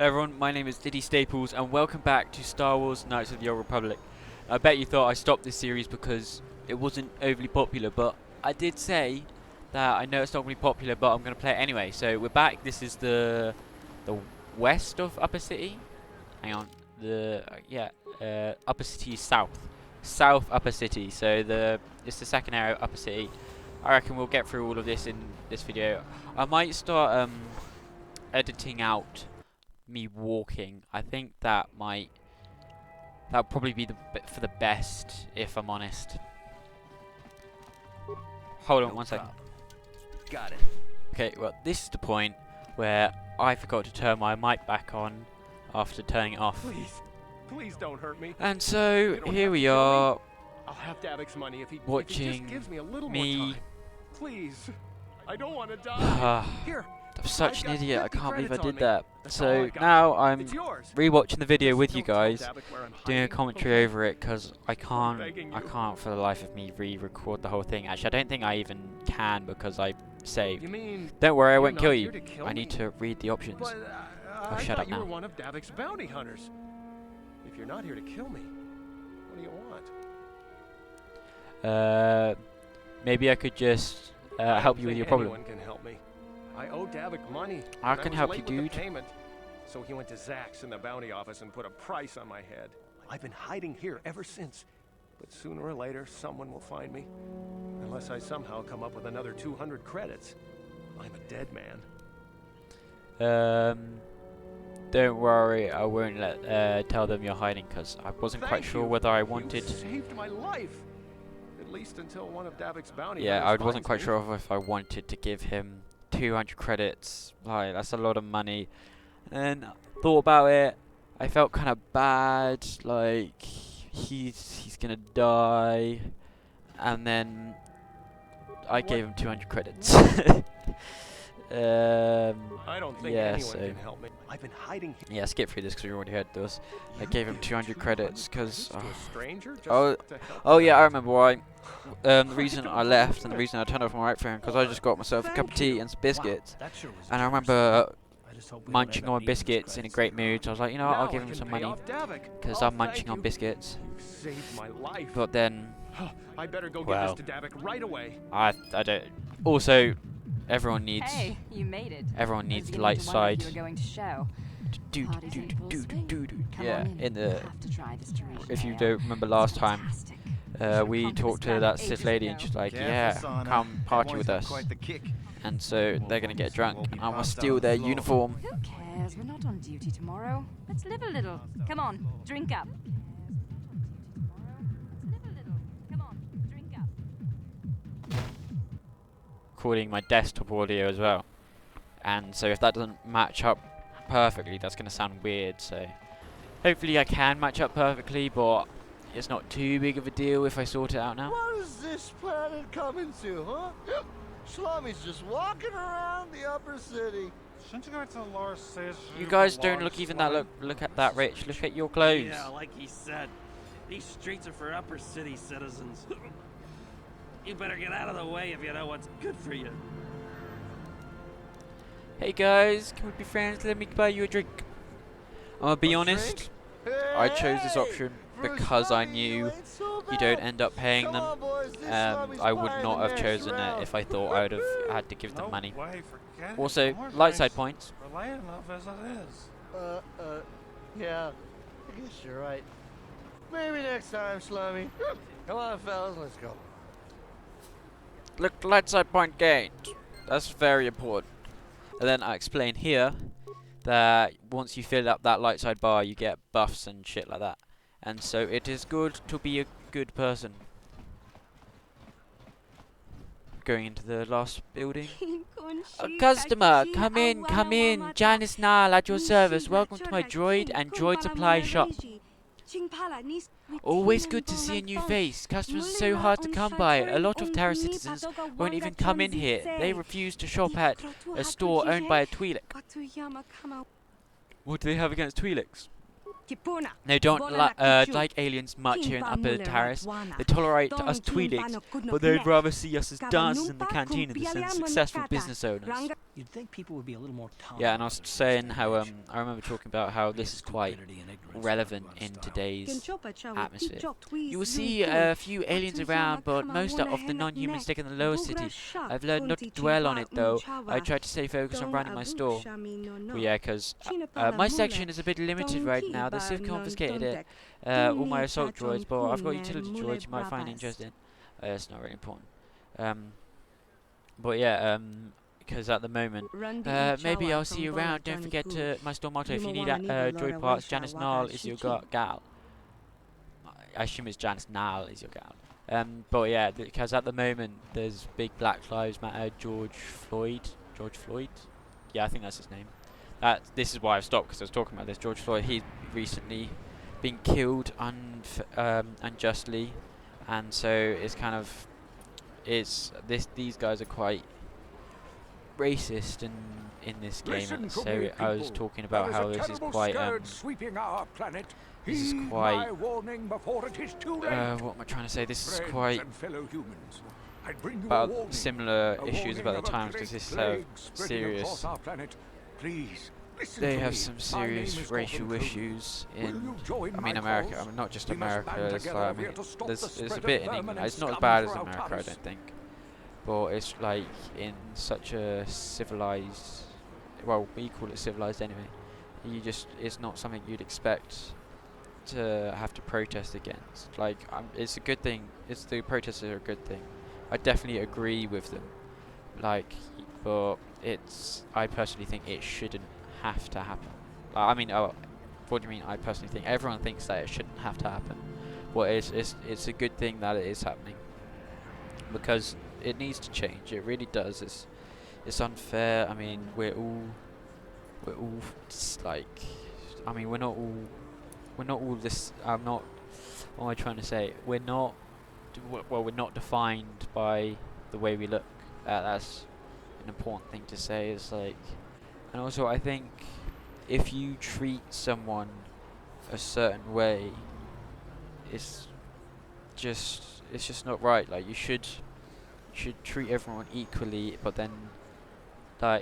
Everyone, my name is Diddy Staples and welcome back to Star Wars Knights of the Old Republic. I bet you thought I stopped this series because it wasn't overly popular, but I did say that I know it's not going to be popular, but I'm going to play it anyway. So we're back. This is the west of Upper City. Hang on. Upper City is south Upper City. So it's the second area of Upper City. I reckon we'll get through all of this in this video. I might start editing out me walking. I think that'll probably be for the best, if I'm honest. Hold on one second. Got it. Okay, well, this is the point where I forgot to turn my mic back on after turning it off. Please don't hurt me. And so here we are. I'll have Davic's money if he watching just gives me a little me. more time. Please, I don't want to die. Here. I'm such an idiot. I can't believe I did me. that. So now I'm rewatching the video with you guys, doing a commentary over it because I can't for the life of me re-record the whole thing. Actually, I don't think I even can because I saved. Don't worry, I won't kill you. I need to read the options. But, oh, shut up now. You were one of Davic's bounty hunters. If you're not here to kill me, what do you want? Maybe I could just help you with your problem. Anyone can help me. I owe Davic money. I can help you, dude. So he went to Zach's in the bounty office and put a price on my head. I've been hiding here ever since. But sooner or later, someone will find me. Unless I somehow come up with another 200 credits. I'm a dead man. Don't worry, I won't tell them you're hiding because I wasn't quite sure whether I wanted. You saved my life. At least until one of Davic's bounty. Yeah, I wasn't quite sure if I wanted to give him 200 credits. Like, that's a lot of money. And thought about it. I felt kind of bad. Like he's gonna die, and then I gave him 200 credits. I don't think yeah, anyone can help me. I've been hiding here. Yeah, skip through this because we already heard this. I gave him 200 credits because. Oh yeah, I remember why. The reason I left and the reason I turned off my right phone because I just got myself a cup of tea and some biscuits, and I remember munching on biscuits in a great mood. So I was like, you know what, I'll give him some money because I'm munching on biscuits. But then, I better go get this to Davic right away. I don't. Also, everyone needs. Hey, you made it. Everyone needs the light side. Yeah, in the. If you don't remember last time, we talked to that Sith lady and she's like, yeah, come party with us. And so they're gonna get drunk. I will steal their uniform. Who cares? We're not on duty tomorrow. Let's live a little. Come on, drink up. Recording my desktop audio as well. And so if that doesn't match up perfectly, that's gonna sound weird. So hopefully I can match up perfectly, but it's not too big of a deal if I sort it out now. What is this planet coming to, huh? Shlomi's just walking around the upper city. You guys don't look even that look at that rich. Look at your clothes. Yeah, like he said, these streets are for upper city citizens. You better get out of the way if you know what's good for you. Hey guys, can we be friends? Let me buy you a drink. I'm gonna be honest. I chose this option because I knew you don't end up paying them. I would not have chosen it if I thought I would have had to give them money. Also, light side points. Yeah, I guess you're right. Maybe next time, Shlomi. Come on, fellas, let's go. Look, light side point gained. That's very important. And then I explain here that once you fill up that light side bar, you get buffs and shit like that. And so it is good to be a good person. Going into the last building. A customer, come in, come in. Janice Nile at your service. Welcome to my droid and droid supply shop. Always good to see a new face. Customers are so hard to come by. A lot of Terra citizens won't even come in here. They refuse to shop at a store owned by a Twi'lek. What do they have against Twi'leks? They don't like aliens much here in Upper Terrace. They tolerate us Tweedigs, but they'd rather see us as dancers in the canteen than successful business owners. You'd think people would be a little more tolerant. Yeah, and I was saying how I remember talking about how this is quite relevant in today's atmosphere. You will see a few aliens around, but most of the non-humans stick in the lower city. I've learned not to dwell on it though. I try to stay focused on running my store. Well, yeah, because my section is a bit limited right now. The Civ confiscated it. All my assault droids, but I've got utility droids you might find interesting. It's not really important. But yeah, because at the moment, maybe I'll see you around. Don't forget my store motto. If you need droid parts, Janice Nall is your gal. I assume it's Janice Nall is your gal. But yeah, because at the moment there's big Black Lives Matter. George Floyd. Yeah, I think that's his name. This is why I've stopped, because I was talking about this. George Floyd, he's recently been killed unjustly, and so it's kind of these guys are quite racist in this game. And so I was talking about how this is quite this is quite what am I trying to say? This is quite about similar issues about the times, because this is so serious. They have some serious racial issues in, I mean, America. I mean, not just America. It's like, I mean, there's a bit in England. It's not as bad as America, I don't think. But it's like in such a civilized, well, we call it civilized anyway. It's not something you'd expect to have to protest against. Like, it's a good thing. The protests are a good thing. I definitely agree with them. Like, but I personally think it shouldn't have to happen. I mean, what do you mean? I personally think everyone thinks that it shouldn't have to happen. But it's a good thing that it is happening, because it needs to change. It really does. It's unfair. I mean, we're all like, I mean, we're not all this. What am I trying to say? We're not defined by the way we look. That's an important thing to say. It's like, and also I think if you treat someone a certain way, it's just not right. Like, you should treat everyone equally, but then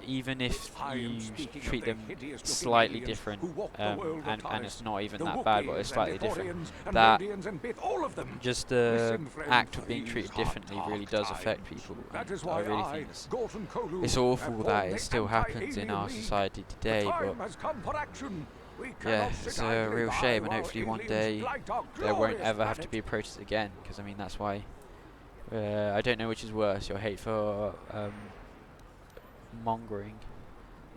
even if you treat them slightly different, and it's not even that bad, but it's slightly different, that just the act of being treated differently really does affect people. And I really think it's awful that it still happens in our society today, but yeah, it's a real shame, and hopefully one day there won't ever have to be a protest again, because I mean, that's why I don't know which is worse, your hate for mongering,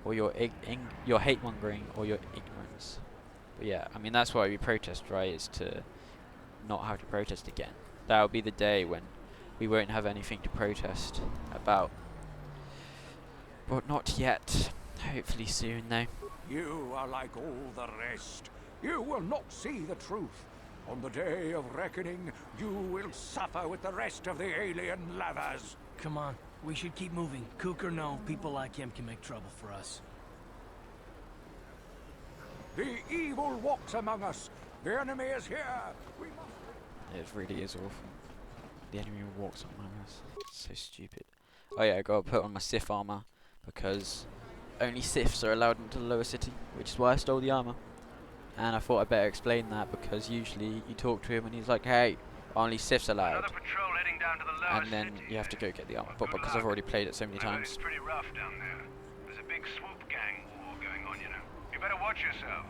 or your hate mongering, or your ignorance. But yeah, I mean, that's why we protest, right? Is to not have to protest again. That will be the day when we won't have anything to protest about. But not yet. Hopefully soon, though. You are like all the rest. You will not see the truth. On the day of reckoning, you will suffer with the rest of the alien lovers. Come on, we should keep moving. Kook or no, people like him can make trouble for us. The evil walks among us. The enemy is here. We must... It really is awful. The enemy walks among us. It's so stupid. Oh yeah, I gotta put on my Sith armor, because only Siths are allowed into the lower city, which is why I stole the armor. And I thought I'd better explain that, because usually you talk to him and he's like, hey, only Siths allowed. And then you have to go get the armor. But because I've already played it so many times. It's pretty rough down there. There's a big swoop gang war going on, you know. You better watch yourself.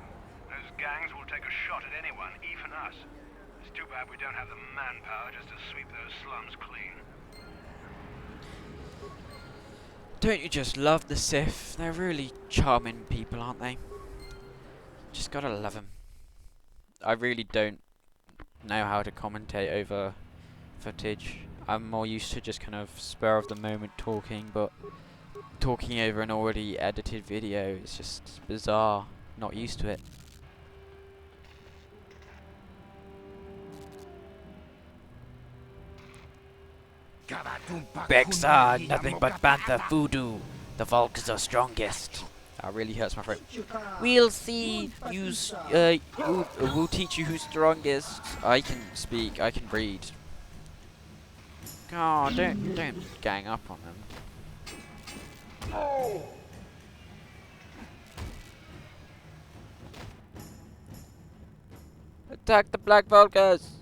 Those gangs will take a shot at anyone, even us. It's too bad we don't have the manpower just to sweep those slums clean. Don't you just love the Sith? They're really charming people, aren't they? Just gotta love them. I really don't know how to commentate over footage. I'm more used to just kind of spur of the moment talking, but talking over an already edited video is just bizarre. Not used to it. Bex are nothing but Bantha voodoo. The Vulcans are strongest. That really hurts my throat. We'll see. We'll teach you who's strongest. I can speak. I can breed. Oh, don't gang up on them. Attack the Black Vulcans!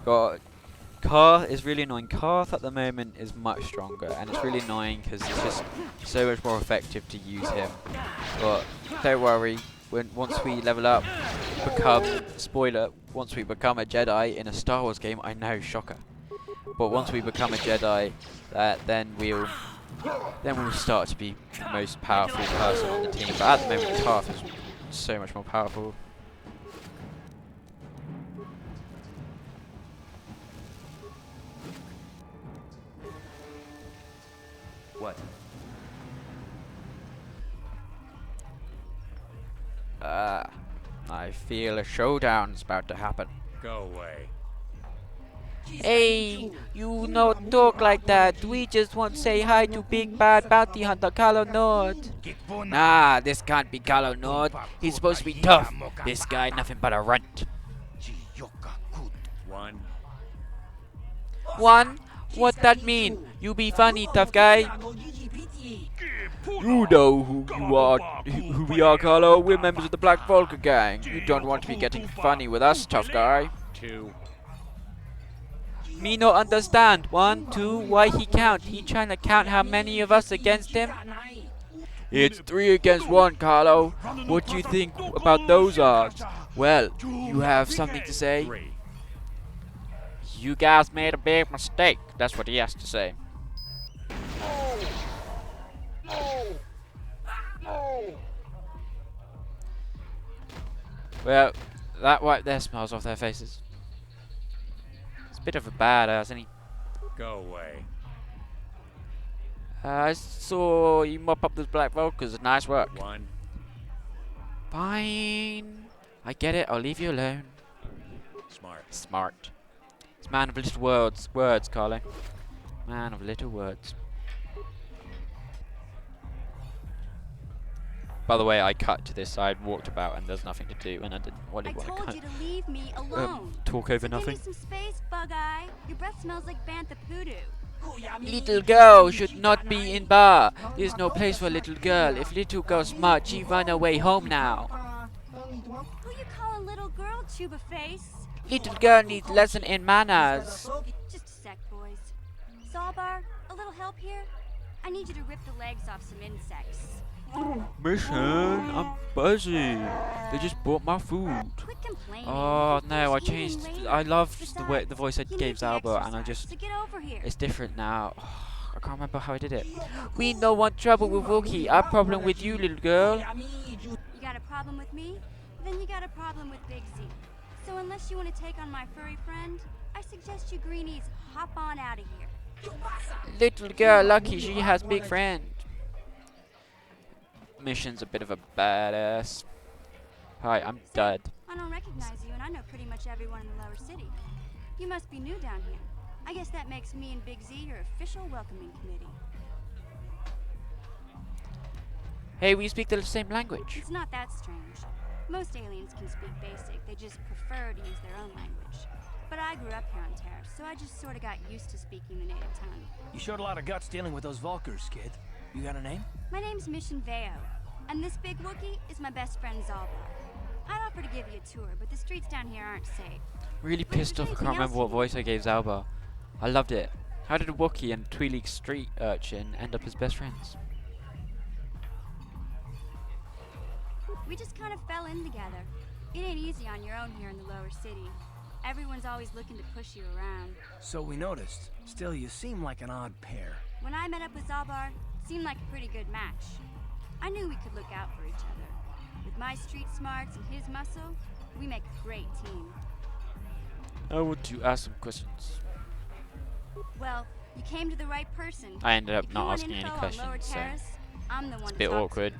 God, Karth is really annoying. Karth at the moment is much stronger, and it's really annoying because it's just so much more effective to use him. But don't worry, once we level up, spoiler, once we become a Jedi in a Star Wars game, I know, shocker. But once we become a Jedi, then we'll start to be the most powerful person on the team. But at the moment, Karth is so much more powerful. What? I feel a showdown's about to happen. Go away. Hey, you not talk like that. We just want to say hi to big bad bounty hunter Carlo Nord. Nah, this can't be Carlo Nord. He's supposed to be tough. This guy nothing but a runt. One? What that mean? You be funny, tough guy. You know who you are, who we are, Carlo. We're members of the Black Vulcan gang. You don't want to be getting funny with us, tough guy. 2. Me no understand. 1, 2, why he count? He trying to count how many of us against him? It's 3 against 1, Carlo. What do you think about those odds? Well, you have something to say? 3. You guys made a big mistake. That's what he has to say. Well, that wiped their smiles off their faces. It's a bit of a badass, isn't he? Go away. I saw you mop up those Black Vulcans. Nice work. 1. Fine. I get it. I'll leave you alone. Smart. Smart. It's man of little words. Words, Carlo. Man of little words. By the way, I cut to this side, walked about, and there's nothing to do, and I didn't want I to told you to leave me alone. talk over So nothing. Give me some space, Bug-Eye. Your breath smells like bantha poodoo. Little girl should not be in bar. There's no place for little girl. If little girl smart, she run away home now. Who you calling little girl, Chuba Face? Little girl needs lesson in manners. Just a sec, boys. Sawbar, a little help here? I need you to rip the legs off some insects. Mission, I'm busy. They just bought my food. Quit complaining. Oh no, I Eating changed. later. I loved the Besides, voice I you gave need to Zalba, and I exercise, just. So get over here. It's different now. I can't remember how I did it. We no want trouble with Wookie. Our problem with you, little girl. You got a problem with me? Then you got a problem with Big Z. So unless you want to take on my furry friend, I suggest you greenies hop on out of here. Little girl, lucky she has big friend. Mission's a bit of a badass. Hi, I'm Dud. I don't recognize you, and I know pretty much everyone in the lower city. You must be new down here. I guess that makes me and Big Z your official welcoming committee. Hey, we speak the same language. It's not that strange. Most aliens can speak basic, they just prefer to use their own language. But I grew up here on Terra, so I just sort of got used to speaking the native tongue. You showed a lot of guts dealing with those Vulkars, kid. You got a name? My name's Mission Veo, and this big Wookiee is my best friend Zalbar. I'd offer to give you a tour, but the streets down here aren't safe. Really pissed off I can't remember what voice I gave Zalba. I loved it. How did a Wookiee and Twi'lek street urchin end up as best friends? We just kind of fell in together. It ain't easy on your own here in the lower city. Everyone's always looking to push you around. So we noticed. Still, you seem like an odd pair. When I met up with Zalbar, it seemed like a pretty good match. I knew we could look out for each other. With my street smarts and his muscle, we make a great team. I want to ask some questions. Well, you came to the right person. I ended up If you not want asking any info on questions, Lower so Terrace, I'm the one it's a to bit talk to. awkward.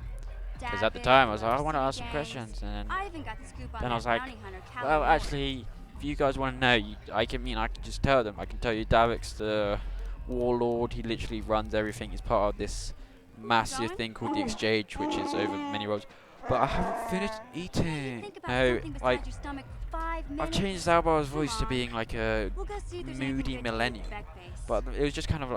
Because at the David, time I was like, I Lower want to City ask some gangs. questions, and I even got the scoop on then that I was like, bounty hunter, well, Callum actually, if you guys want to know, I can just tell them. I can tell you Davik's the warlord. He literally runs everything. He's part of this massive Going? thing called the exchange, which is over many roads. But I haven't finished eating. Think about No, something like besides your stomach for 5 minutes. I've changed Albar's Come voice to on. being like a We'll go see if there's anything moody good to eat millennial. at Beck-Base. But it was just kind of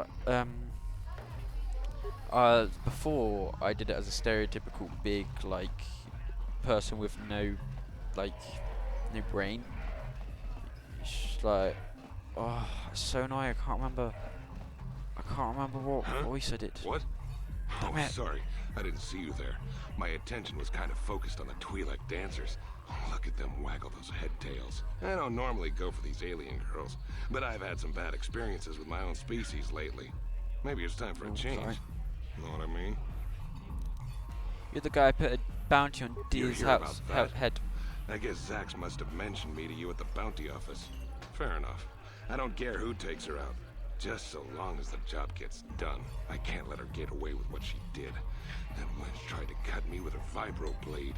like before I did it as a stereotypical big like person with no brain. It's just like, oh, it's so annoying. I can't remember what voice I did. What? Damn Oh, it. sorry. I didn't see you there. My attention was kind of focused on the Twi'lek dancers. Oh, look at them waggle those head tails. I don't normally go for these alien girls, but I've had some bad experiences with my own species lately. Maybe it's time for a change. Sorry. Know what I mean? You're the guy who put a bounty on You Dee's hear house about that? head. I guess Zax must have mentioned me to you at the bounty office. Fair enough. I don't care who takes her out. Just so long as the job gets done. I can't let her get away with what she did. That wench tried to cut me with her vibro blade.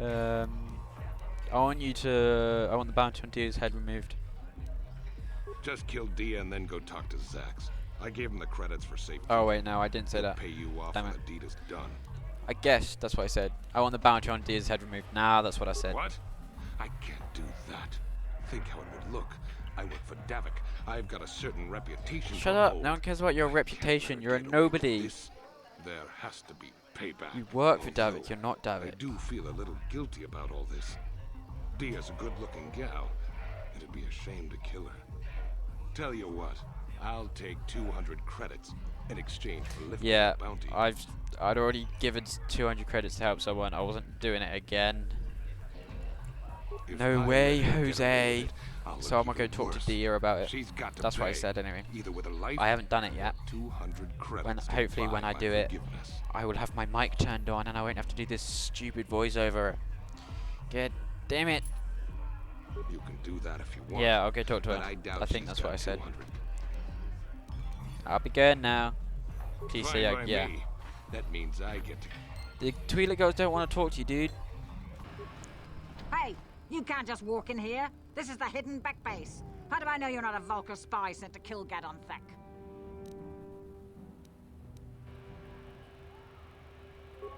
I want the bounty on Dee's head removed. Just kill Dia and then go talk to Zax. I gave him the credits for safety. Oh wait, no, I didn't say He'll that. pay you off Damn when it. the deed is done. I guess that's what I said. I want the bounty on Dee's head removed. Nah, that's what I said. What? I can't do that. Think how it would look. I work for Davik. I've got a certain reputation. Shut to up. hold. No one cares about your I can't reputation. let her You're a get away with nobody. this. There has to be payback. You work for Although, Davik. You're not I Davik. do feel a little guilty about all this. Dia's a good-looking gal. It'd be a shame to kill her. Tell you what, I'll take 200 credits in exchange for lifting Yeah, the bounty. I'd already given 200 credits to help someone. I wasn't doing it again. If No I way, let her get away Jose. with it, I'll So I'm look gonna go even talk to worse. Dia about it. She's got to That's what I pay, said anyway. either with her life I haven't done it yet. 200 credits to Hopefully buy when I my do it, forgiveness. I will have my mic turned on and I won't have to do this stupid voiceover. God damn it. You can do that if you want. Yeah, I'll go talk to but her. I doubt I think she's that's what got I said. 200. I'll be going now. PC, Fine by yeah. me. That means I get to. The Twi'lek girls don't want to talk to you, dude. Hey, you can't just walk in here. This is the hidden back base. How do I know you're not a Vulcar spy sent to kill Gadon Thek?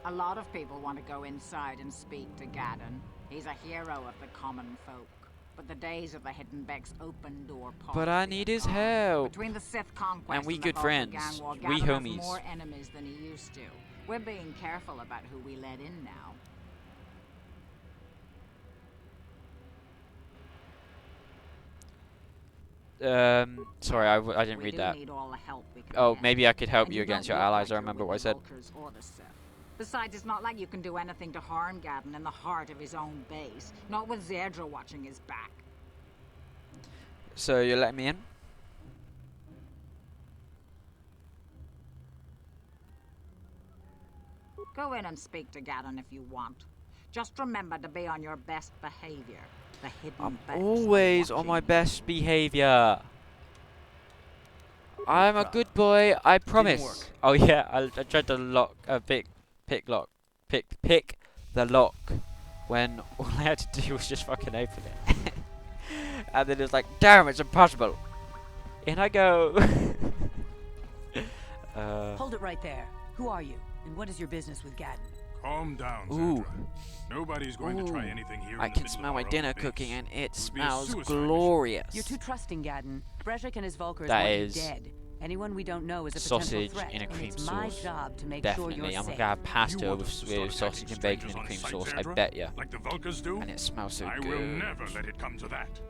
A lot of people want to go inside and speak to Gadon. He's a hero of the common folk. But the days of the hidden Beck's open door policy. But I need his are gone. help. Between the Sith conquest And we the good Vulcan friends. gang war, We Gadon homies. has more enemies than he used to. We're being careful about who we let in now. Sorry, I didn't We read do that. need all the help we can Oh, get. maybe I could help And you don't against your look allies. like I you're remember with what I the said. Vulcars or the Sith. Besides, it's not like you can do anything to harm Gadon in the heart of his own base. Not with Zedra watching his back. So you're letting me in? Go in and speak to Gadon if you want. Just remember to be on your best behavior. The hidden I'm Becks are always on my watching. best behavior. I'm a good boy, I promise. work. Oh yeah, I tried to pick the lock when all I had to do was just fucking open it. And then it was like, damn, it's impossible. In I go. Hold it right there. Who are you? And what is your business with Gadon? Calm down, Ooh. Zedra. Nobody's going to try Ooh. anything here I in the can middle smell of my our dinner own base. cooking and it Would be a smells suicide mission. glorious. You're too trusting, Gadon. Brejik and his Vulcars That want you is dead. Anyone we don't know is a sausage potential threat, in a and cream it's my sauce. job to make Definitely, sure you're I'm safe. gonna have You pasta want with, us to start with sausage attacking and bacon in a strangers cream on sauce. sight, I Zedra? bet ya. Like the Vulcars do? And it smells so I good. will never let it come to that.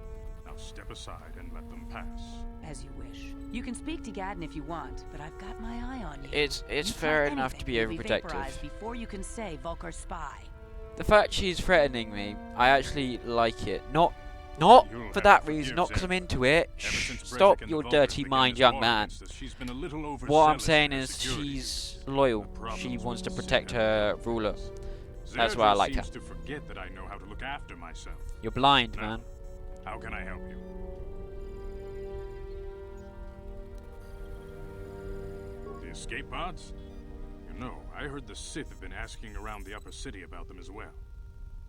Now step aside and let them pass. As you wish. You can speak to Gadon if you want, but I've got my eye on you. It's You fair try enough to be anything, you'll overprotective. vaporized before you can say Vulcar spy. The fact she's threatening me, I actually like it. Not You'll for have that to reason, forgive not because I'm Zedra. into it. Ever Shh, since stop Brejik and your the Vulcars dirty began mind, this young war man. against us, she's been a little What I'm overzealous saying with her is security. she's loyal. The problem She is wants to with protect Zedra her and ruler. others. That's why I Zedra like her. seems to forget that I know how to look after myself. You're blind, Now, man. how can I help you? The escape pods? You know, I heard the Sith have been asking around the upper city about them as well.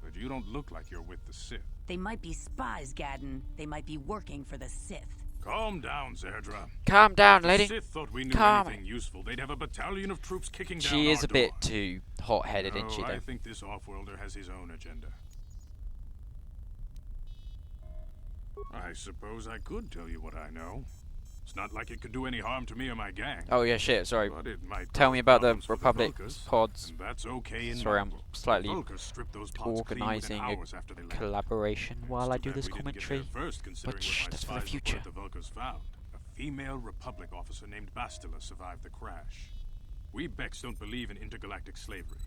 But you don't look like you're with the Sith. They might be spies, Gadon. They might be working for the Sith. Calm down, Zerdra. Calm down, If lady. the Sith thought we knew Calm. anything useful, they'd have a battalion of troops kicking down She is our a bit door. too hot-headed, isn't she, No, I though? think this off-worlder has his own agenda. I suppose I could tell you what I know. It's not like it could do any harm to me or my gang. Oh yeah, shit. Sorry. But it might Tell cause me about the problems for Republic Vulkars, pods. and that's okay in Sorry, I'm Marvel. slightly The Vulkars stripped those pods clean within organising a hours after they left. collaboration while I do this Too bad we didn't get commentary. there first, considering But shh, what my that's for the spies future. reported the Vulkars found. A female Republic officer named Bastila survived the crash. We Becks don't believe in intergalactic slavery,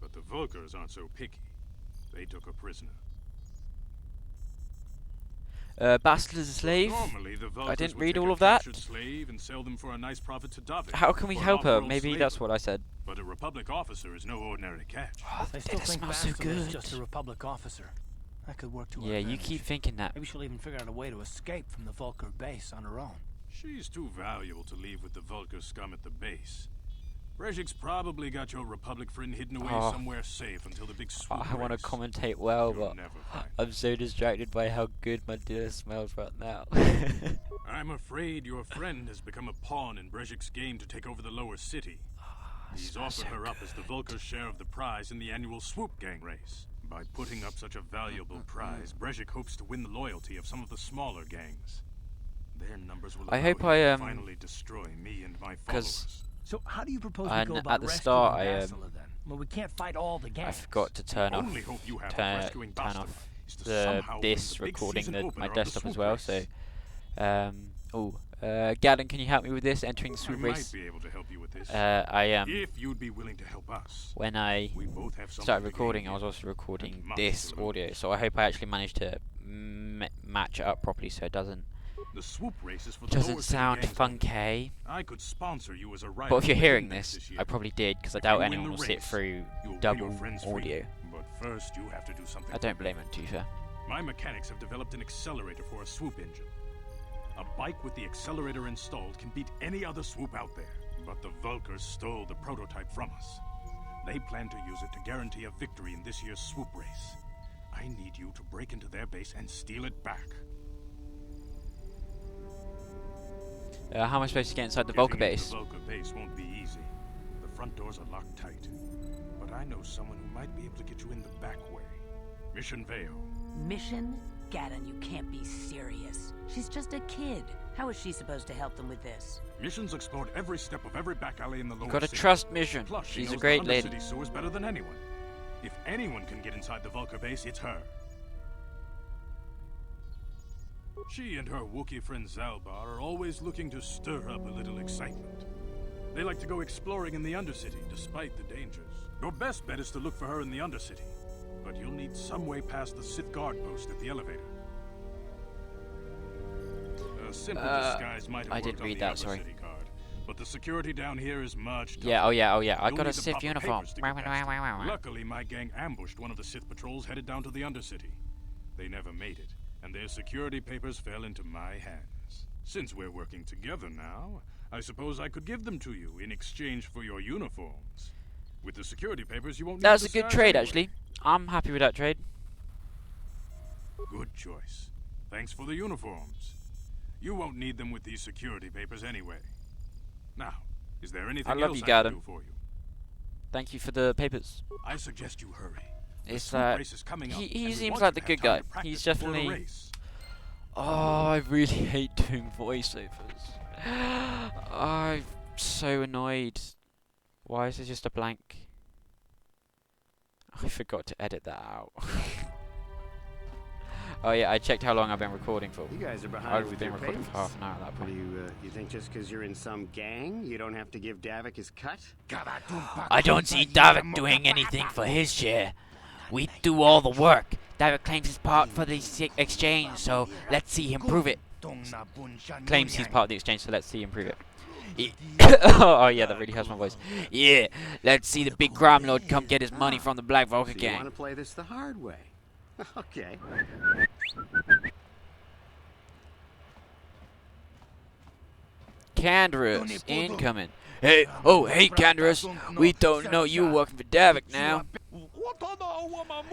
but the Vulkars aren't so picky. They took a prisoner. Bastila's a slave? Normally, the I Vulkars didn't would read take all a of that. captured slave and sell them for a nice profit to Davik. How can we for help her? off-world Maybe slavery. that's what I said. But a Republic officer is no ordinary catch. Oh, I still it think smells so Bastila is good. just a Republic officer. That could work to her Yeah, you advantage. keep thinking that. Maybe she'll even figure out a way to escape from the Vulkar base on her own. She's too valuable to leave with the Vulkar scum at the base. Brejik's probably got your Republic friend hidden away Oh. somewhere safe until the big swoop I want to race. commentate well, You'll but never find I'm so distracted by how good my dinner smells right now. I'm afraid your friend has become a pawn in Brejik's game to take over the lower city. He's offered her up as the Vulkar's share of the prize in the annual Swoop Gang race. By putting up such a valuable prize, Brejik hopes to win the loyalty of some of the smaller gangs. Their numbers will I allow hope him I, to finally destroy me and my 'cause followers. So how do you propose we And go at about the rescuing start, Bastila then? Well, we can't fight all the gangs. I forgot to turn The off only hope you have of turn rescuing turn Bastila off is to the somehow win this the big recording season my opener of the desktop as Swoop well. race. So, Gadden, can you help me with this? Entering the I swoop might race. be able to help you with this. If you'd be willing to help us. When I We both have something started to gain recording, I here. was also recording And much this to lose. audio. So I hope I actually managed to match it up properly, so it doesn't The swoop race is for the lower city sound gangs funky. I could sponsor you as a rider. But if you're for hearing Index this, year. I probably did, because I If doubt you win anyone the will sit race, through you'll pay double your friends free. audio. But first, you have to do something. I don't blame him, to be fair. My mechanics have developed an accelerator for a swoop engine. A bike with the accelerator installed can beat any other swoop out there. But the Vulkars stole the prototype from us. They plan to use it to guarantee a victory in this year's swoop race. I need you to break into their base and steal it back. How am I supposed to get inside the Getting Vulkar into base? The Vulkar base won't be easy. The front doors are locked tight. But I know someone who might be able to get you in the back way. Mission Vale. Mission? Gadden, you can't be serious. She's just a kid. How is she supposed to help them with this? Mission's explored every step of every back alley in the lower gotta city. trust Mission. Plus, she She's a knows great the lady. Undercity sewers better than anyone. If anyone can get inside the Vulkar base, it's her. She and her Wookiee friend Zalbar are always looking to stir up a little excitement. They like to go exploring in the Undercity, despite the dangers. Your best bet is to look for her in the Undercity. But you'll need some way past the Sith guard post at the elevator. A simple disguise might have I worked did on read the that, Upper sorry. City card, but the security down here is much tougher. Yeah, oh yeah. I You'll got a need the Sith proper uniform. papers to get past it. Luckily, my gang ambushed one of the Sith patrols headed down to the Undercity. They never made it, and their security papers fell into my hands. Since we're working together now, I suppose I could give them to you in exchange for your uniforms. With the security papers, you won't need That's the a good disguise trade, anyway. actually. I'm happy with that trade. Good choice. Thanks for the uniforms. You won't need them with these security papers anyway. Now, is there anything I love else you, I can Gadden. do for you? Thank you for the papers. I suggest you hurry. The It's swoop like race is coming up, he and we seems want like you the to good have time guy. to practice He's before the definitely. race. Oh, I really hate doing voiceovers. I'm so annoyed. Why is it just a blank? I forgot to edit that out. Oh yeah, I checked how long I've been recording for. You guys are behind I've with been your recording payments. for half an hour at that What point. do you think just because you're in some gang, you don't have to give Davik his cut? I don't see Davik doing anything for his share. We do all the work. Davik claims his part for the exchange, so let's see him prove it. Claims he's part of the exchange, so let's see him prove it. Oh yeah, that really hurts my voice. Yeah, let's see the big crime lord come get his money from the Black Vulkar So you gang. want to play this the hard way? Okay. Canderous, incoming. Hey, Canderous, we don't know you working for Davik now.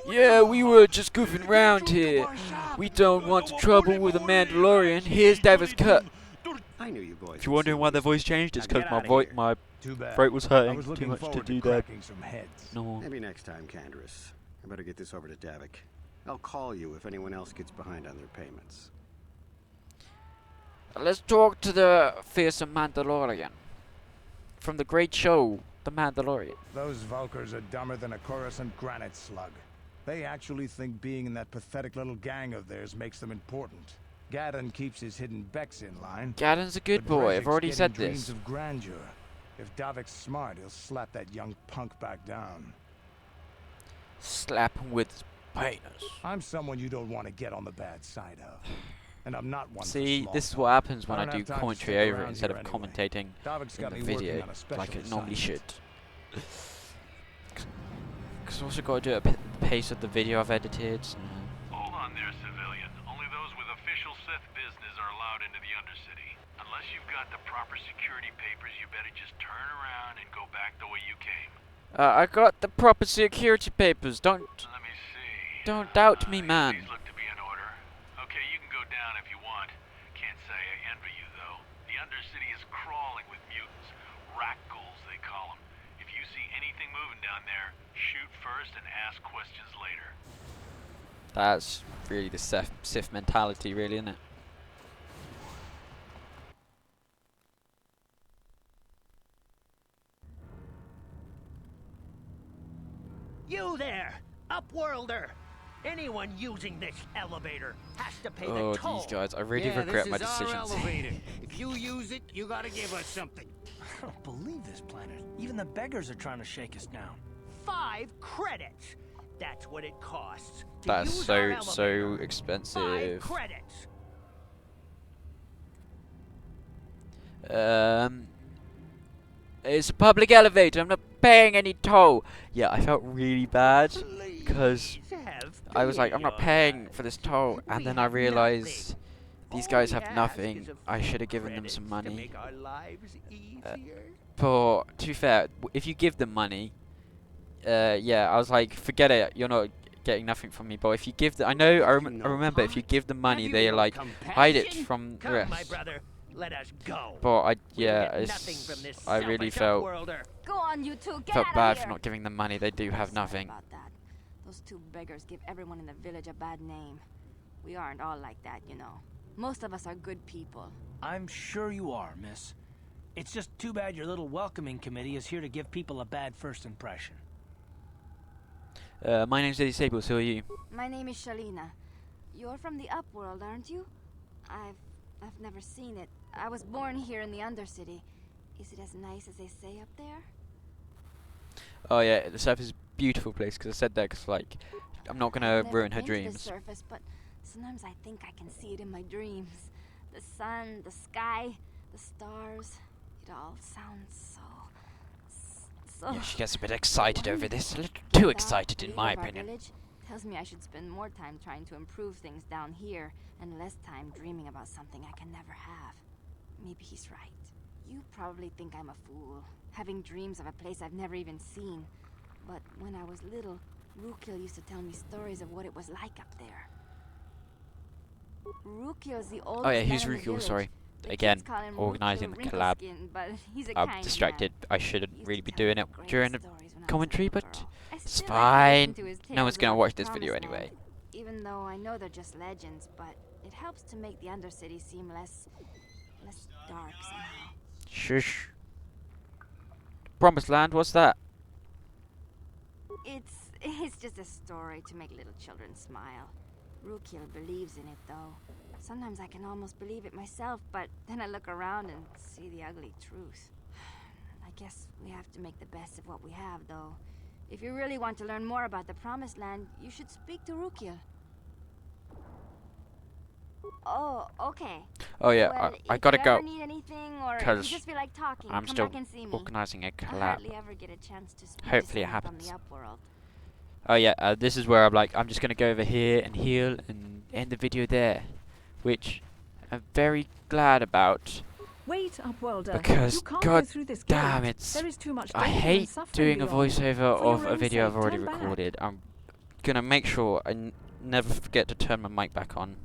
Yeah, we were just goofing around here. We don't want trouble with the Mandalorian. Here's David's cut. I knew you boys. If you're wondering why their voice changed, it's Now because get my outta here. my Too bad. throat was I hurting was too looking much to forward do to that. cracking some heads. No. Maybe next time, Canderous. I better get this over to Davik. I'll call you if anyone else gets behind on their payments. Let's talk to the fearsome Mandalorian. From the great show, The Mandalorian. Those Vulkars are dumber than a Coruscant granite slug. They actually think being in that pathetic little gang of theirs makes them important. Gadon keeps his hidden Becks in line. Gadon's a good but boy, I've Brezik's already getting said dreams this. of grandeur. If Davik's smart, he'll slap that young punk back down. Slap him with his penis. I'm someone you don't want to get on the bad side of. And I'm not one See, for this is small what talk. happens when I don't do have time to commentary stick over it around instead of here anyway. commentating Davik's in got the me working video on a special like it normally should. assignment. Because I also got to do it at the pace of the video I've edited. Hold on there, civilian. Only those with official Sith business are allowed into the Undercity. Unless you've got the proper security papers, you better just turn around and go back the way you came. I got the proper security papers. Don't Let me see. doubt me, man. These look to be in order. Okay, you can go down if you want. Can't say I envy you, though. The Undercity is crawling with mutants. Rat-ghouls, they call them. If you see anything moving down there, shoot first and ask questions later. That's really the Sith mentality, really, isn't it? You there, Upworlder! Anyone using this elevator has to pay the Oh, toll. these guys. I really regret my decisions. elevator. If you use it, you gotta give us something. I don't believe this planet. Even the beggars are trying to shake us down. 5 credits. That's what it costs. To That's use our so elevator. 5 expensive. credits. It's a public elevator. I'm not paying any toll. Yeah, I felt really bad because I was like, I'm not paying for this toll, and then I realized these guys have nothing. I should have given them some money. But to be fair, if you give them money, yeah, I was like, forget it. You're not getting nothing from me. But if you give them, I remember if you give them money, they like hide it from the rest. My brother. Let us go. But I, We'll yeah, get nothing from this I really selfish felt Upworlder. Go on, you two. Get felt out bad of for here. not giving them money. They do have Sorry nothing. about that. Those 2 beggars give everyone in the village a bad name. We aren't all like that, you know. Most of us are good people. I'm sure you are, miss. It's just too bad your little welcoming committee is here to give people a bad first impression. My name's Eddie Sable, so are you? My name is Shalina. You're from the Upworld, aren't you? I've never seen it. I was born here in the Undercity. Is it as nice as they say up there? Oh yeah, the surface is a beautiful place, because I said that because, like, I'm not going to I've never ruin her been to the dreams. surface, but sometimes I think I can see it in my dreams. The sun, the sky, the stars. It all sounds so... Yeah, she gets a bit excited over this. A little too That excited, in leader my of our opinion. village tells me I should spend more time trying to improve things down here and less time dreaming about something I can never have. Maybe he's right. You probably think I'm a fool, having dreams of a place I've never even seen. But when I was little, Rukil used to tell me stories of what it was like up there. Rukil's the oldest Oh yeah, who's man in the Rukil? village. Sorry. The Again, kids call him organising Rukil the collab. Wrinkleskin, but he's a I'm kind distracted. man. I shouldn't Used really to be tell doing me it great during the stories when I was a commentary, little but girl. I it's still like to fine. listen to his No one's tales gonna about watch the this video Promised anyway. Land, even though I know they're just legends, but it helps to make the Undercity seem less dark somehow. Shush. Promised Land, what's that? It's just a story to make little children smile. Rukil believes in it, though. Sometimes I can almost believe it myself, but then I look around and see the ugly truth. I guess we have to make the best of what we have, though. If you really want to learn more about the Promised Land, you should speak to Rukil. Oh, okay. Oh yeah, Well, I if gotta you go. ever need anything, or if you Because just feel like talking, I'm come still back and see me. organising a I collab. hardly ever get a chance to speak Hopefully to it someone from happens. the Upworld. Oh yeah, this is where I'm like, I'm just gonna go over here and heal and end the video there, which I'm very glad about. Wait, Upworlder. Because, you can't god go through this damn, gate. it's... There is too much I danger and hate suffering doing a beyond. voiceover For of your a own video I've sake, already turn back. recorded. gonna make sure I never forget to turn my mic back on.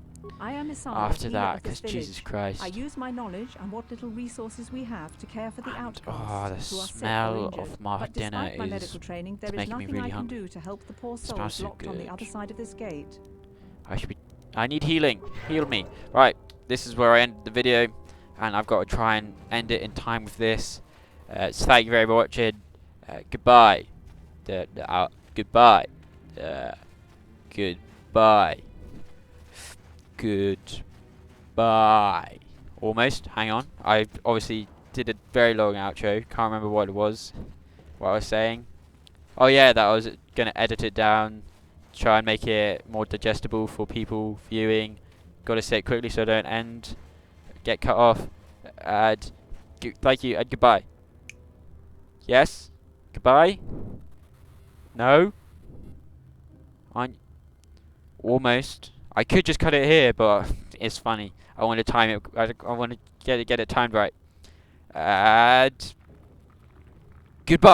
I am Isara, After healer that, of this because Jesus village. Christ. I use my knowledge and what little resources we have to care for the outcasts Oh, the who are sick or smell injured. of my But dinner despite my is medical training, there is making me nothing really I can hungry. do to help the poor Smells souls so locked on the good. other side of this gate. I need healing. Heal me. Right, this is where I end the video, and I've got to try and end it in time with this. So thank you very much for watching. Goodbye. Goodbye. Goodbye. Goodbye. Almost. Hang on. I obviously did a very long outro. Can't remember what it was. What I was saying. Oh yeah, that I was gonna edit it down, try and make it more digestible for people viewing. Gotta say it quickly so I don't get cut off. And thank you and goodbye. Yes? Goodbye? No? Almost. I could just cut it here, but it's funny. I want to time it. I want to get it timed right. And goodbye.